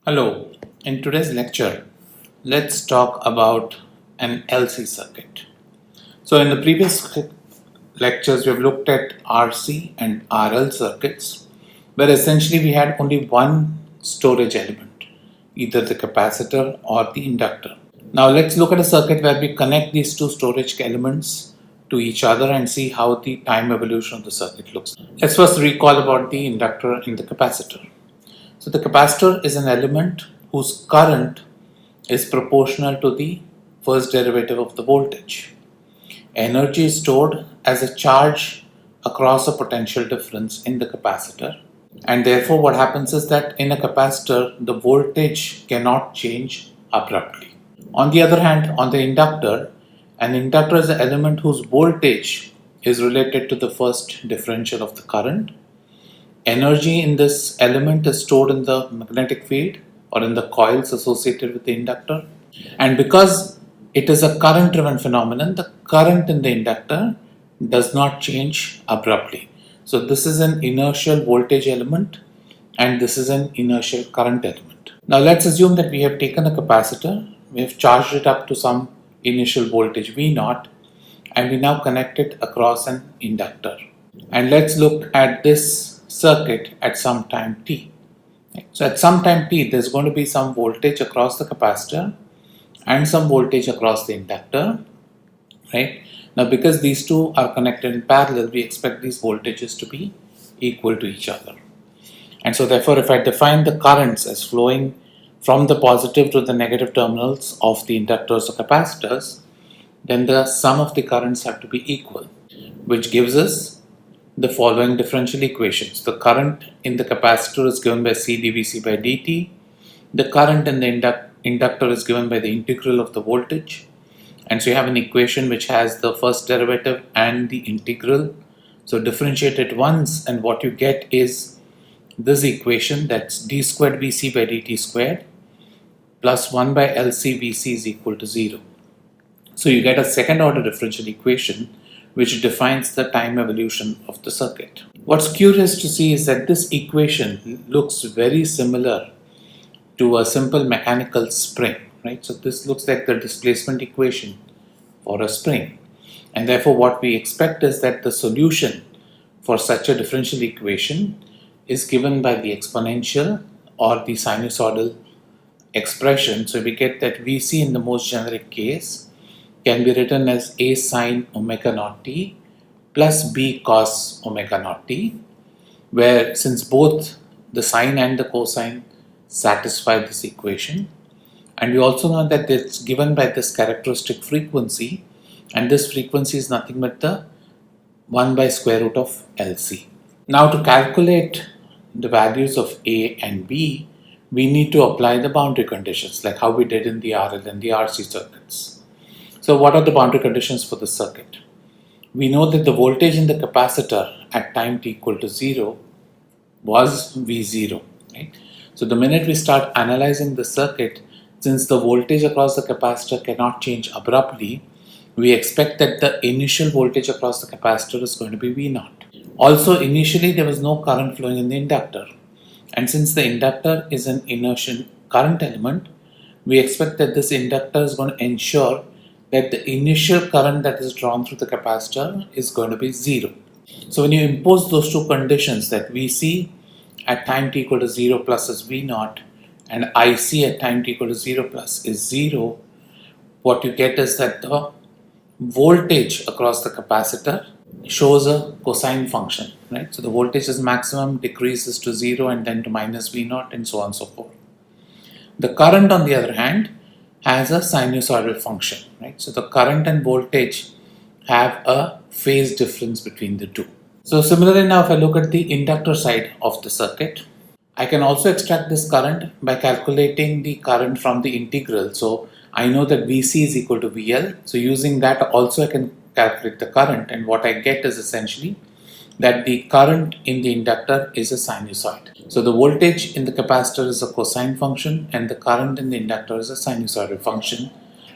Hello, in today's lecture, let's talk about an LC circuit. So in the previous lectures, we've looked at RC and RL circuits, where essentially we had only one storage element, either the capacitor or the inductor. Now let's look at a circuit where we connect these two storage elements to each other and see how the time evolution of the circuit looks. Let's first recall about the inductor and the capacitor. So the capacitor is an element whose current is proportional to the first derivative of the voltage. Energy is stored as a charge across a potential difference in the capacitor, and therefore what happens is that in a capacitor the voltage cannot change abruptly. On the other hand, on the inductor, an inductor is an element whose voltage is related to the first differential of the current. Energy in this element is stored in the magnetic field or in the coils associated with the inductor. And because it is a current driven phenomenon, the current in the inductor does not change abruptly. So this is an inertial voltage element and this is an inertial current element. Now let's assume that we have taken a capacitor, we have charged it up to some initial voltage V0, and we now connect it across an inductor. And let's look at this circuit at some time t. So at some time t, there's going to be some voltage across the capacitor and some voltage across the inductor, right? Now because these two are connected in parallel, we expect these voltages to be equal to each other. And so therefore, if I define the currents as flowing from the positive to the negative terminals of the inductors or capacitors, then the sum of the currents have to be equal, which gives us the following differential equations. The current in the capacitor is given by C dVc by dt. The current in the inductor is given by the integral of the voltage. And so you have an equation which has the first derivative and the integral. So differentiate it once and what you get is this equation, that's d squared Vc by dt squared plus 1 by Lc Vc is equal to 0. So you get a second order differential equation which defines the time evolution of the circuit. What's curious to see is that this equation looks very similar to a simple mechanical spring, right? So this looks like the displacement equation for a spring. And therefore what we expect is that the solution for such a differential equation is given by the exponential or the sinusoidal expression. So we get that Vc in the most generic case can be written as a sine omega naught t plus b cos omega naught t, where since both the sine and the cosine satisfy this equation, and we also know that it's given by this characteristic frequency, and this frequency is nothing but the 1 by square root of Lc. Now to calculate the values of a and b, we need to apply the boundary conditions like how we did in the RL and the RC circuits. So what are the boundary conditions for the circuit? We know that the voltage in the capacitor at time t equal to 0 was V0, right? So the minute we start analyzing the circuit, since the voltage across the capacitor cannot change abruptly, we expect that the initial voltage across the capacitor is going to be V0. Also initially there was no current flowing in the inductor, and since the inductor is an inertial current element, we expect that this inductor is going to ensure that the initial current that is drawn through the capacitor is going to be 0. So when you impose those two conditions, that Vc at time t equal to 0 plus is V0 and Ic at time t equal to 0 plus is 0, what you get is that the voltage across the capacitor shows a cosine function, right? So the voltage is maximum, decreases to 0 and then to minus V0 and so on and so forth. The current on the other hand has a sinusoidal function, right? So the current and voltage have a phase difference between the two. So similarly now if I look at the inductor side of the circuit, I can also extract this current by calculating the current from the integral. So I know that Vc is equal to VL. So using that also I can calculate the current, and what I get is essentially that the current in the inductor is a sinusoid. So the voltage in the capacitor is a cosine function and the current in the inductor is a sinusoidal function.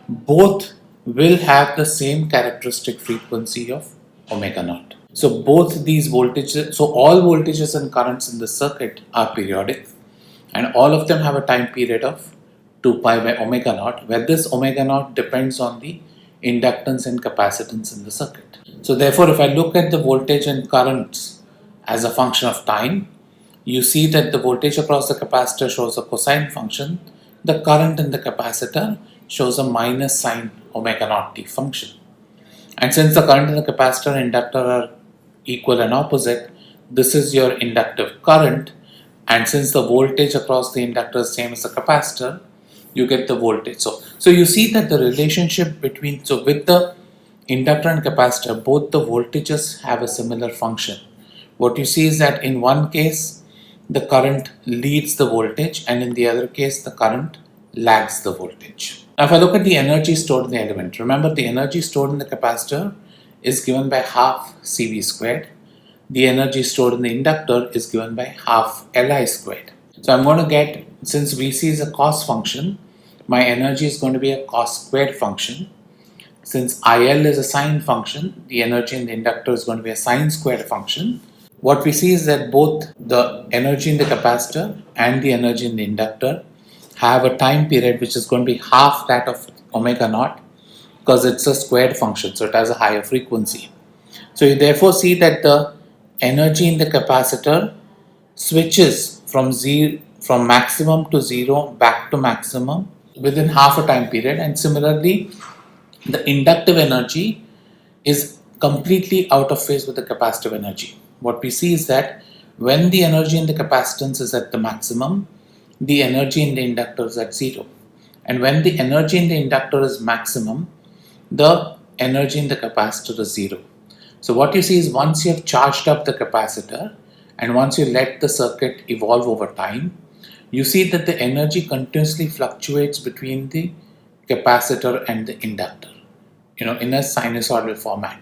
Both will have the same characteristic frequency of omega naught. So both these voltages, so all voltages and currents in the circuit are periodic, and all of them have a time period of 2 pi by omega naught, where this omega naught depends on the inductance and capacitance in the circuit. So therefore, if I look at the voltage and currents as a function of time, you see that the voltage across the capacitor shows a cosine function, the current in the capacitor shows a minus sine omega naught t function. And since the current in the capacitor and inductor are equal and opposite, this is your inductive current, and since the voltage across the inductor is same as the capacitor, you get the voltage. So you see that the relationship between, so with the inductor and capacitor, both the voltages have a similar function. What you see is that in one case, the current leads the voltage, and in the other case, the current lags the voltage. Now, if I look at the energy stored in the element, remember the energy stored in the capacitor is given by half CV squared. The energy stored in the inductor is given by half Li squared. So I'm going to get, since Vc is a cos function, my energy is going to be a cos squared function. Since IL is a sine function, the energy in the inductor is going to be a sine squared function. What we see is that both the energy in the capacitor and the energy in the inductor have a time period which is going to be half that of omega naught, because it's a squared function, so it has a higher frequency. So you therefore see that the energy in the capacitor switches from maximum to zero back to maximum within half a time period, and similarly the inductive energy is completely out of phase with the capacitive energy. What we see is that when the energy in the capacitance is at the maximum, the energy in the inductor is at zero. And when the energy in the inductor is maximum, the energy in the capacitor is zero. So what you see is once you have charged up the capacitor and once you let the circuit evolve over time, you see that the energy continuously fluctuates between the capacitor and the inductor, in a sinusoidal format.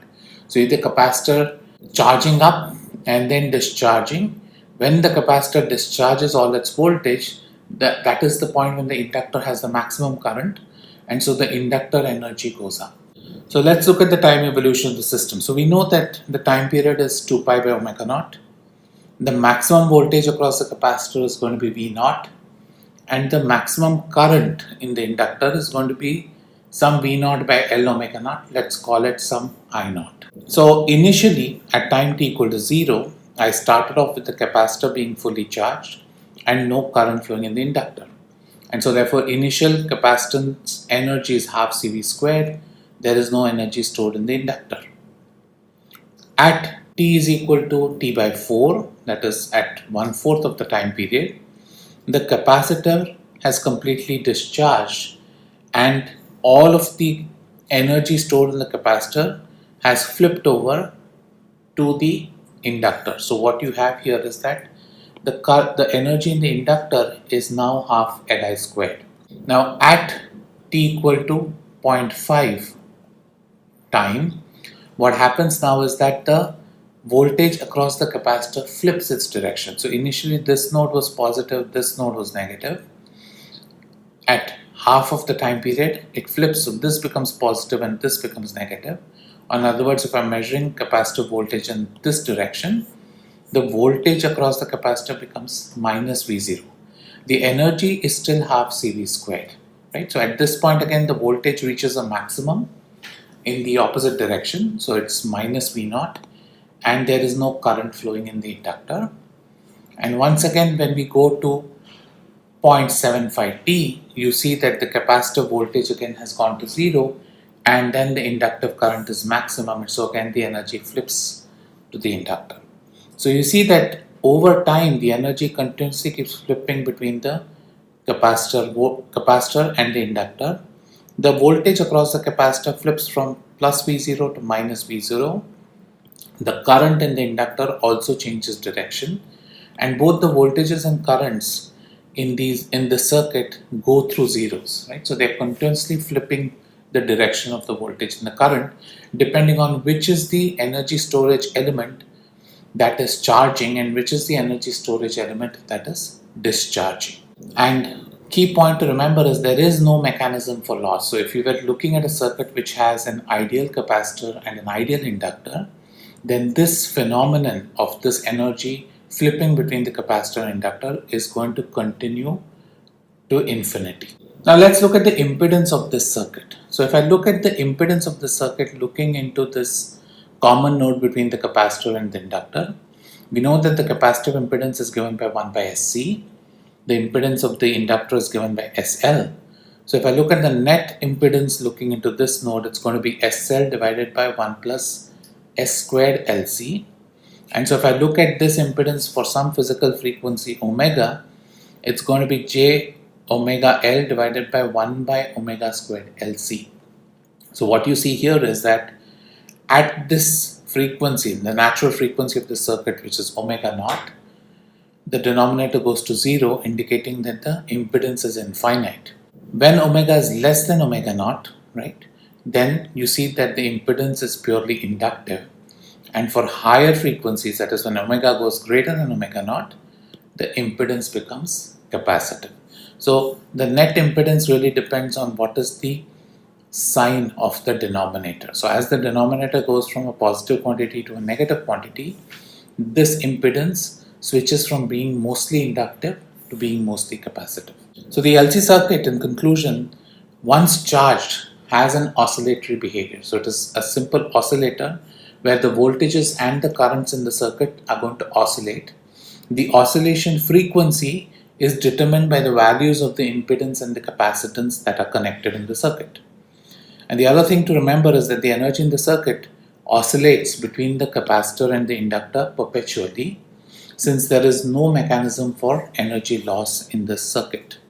So the capacitor charging up and then discharging. When the capacitor discharges all its voltage, that is the point when the inductor has the maximum current, and so the inductor energy goes up. So let's look at the time evolution of the system. So we know that the time period is 2 pi by omega naught. The maximum voltage across the capacitor is going to be V naught, and the maximum current in the inductor is going to be some V naught by L omega naught. Let's call it some I naught. So initially at time t equal to 0, I started off with the capacitor being fully charged and no current flowing in the inductor. And so therefore initial capacitance energy is half CV squared. There is no energy stored in the inductor. At t is equal to t by 4, that is at 1/4 of the time period, the capacitor has completely discharged and all of the energy stored in the capacitor has flipped over to the inductor. So what you have here is that the energy in the inductor is now half Li squared. Now at t equal to 0.5 time, what happens now is that the voltage across the capacitor flips its direction. So initially this node was positive, this node was negative. At half of the time period, it flips, so this becomes positive and this becomes negative. In other words, if I'm measuring capacitor voltage in this direction, the voltage across the capacitor becomes minus V0. The energy is still half CV squared, right? So at this point again, the voltage reaches a maximum in the opposite direction, so it's minus V naught, and there is no current flowing in the inductor. And once again, when we go to 0.75 t, you see that the capacitor voltage again has gone to 0, and then the inductive current is maximum, and so again the energy flips to the inductor. So you see that over time the energy continuously keeps flipping between the capacitor and the inductor. The voltage across the capacitor flips from plus V0 to minus V0. The current in the inductor also changes direction, and both the voltages and currents in the circuit go through zeros, right? So they're continuously flipping the direction of the voltage and the current depending on which is the energy storage element that is charging and which is the energy storage element that is discharging. And key point to remember is there is no mechanism for loss. So if you were looking at a circuit which has an ideal capacitor and an ideal inductor, then this phenomenon of this energy flipping between the capacitor and inductor is going to continue to infinity. Now let's look at the impedance of this circuit. So if I look at the impedance of the circuit looking into this common node between the capacitor and the inductor, we know that the capacitive impedance is given by 1 by SC, the impedance of the inductor is given by SL. So if I look at the net impedance looking into this node, it's going to be SL divided by 1 plus S squared LC. And so if I look at this impedance for some physical frequency omega, it's going to be J omega L divided by 1 by omega squared LC. So what you see here is that at this frequency, the natural frequency of the circuit, which is omega naught, the denominator goes to 0, indicating that the impedance is infinite. When omega is less than omega naught, right, then you see that the impedance is purely inductive. And for higher frequencies, that is when omega goes greater than omega naught, the impedance becomes capacitive. So the net impedance really depends on what is the sign of the denominator. So as the denominator goes from a positive quantity to a negative quantity, this impedance switches from being mostly inductive to being mostly capacitive. So the LC circuit, in conclusion, once charged, has an oscillatory behavior. So it is a simple oscillator where the voltages and the currents in the circuit are going to oscillate. The oscillation frequency is determined by the values of the impedance and the capacitance that are connected in the circuit. And the other thing to remember is that the energy in the circuit oscillates between the capacitor and the inductor perpetually, since there is no mechanism for energy loss in this circuit.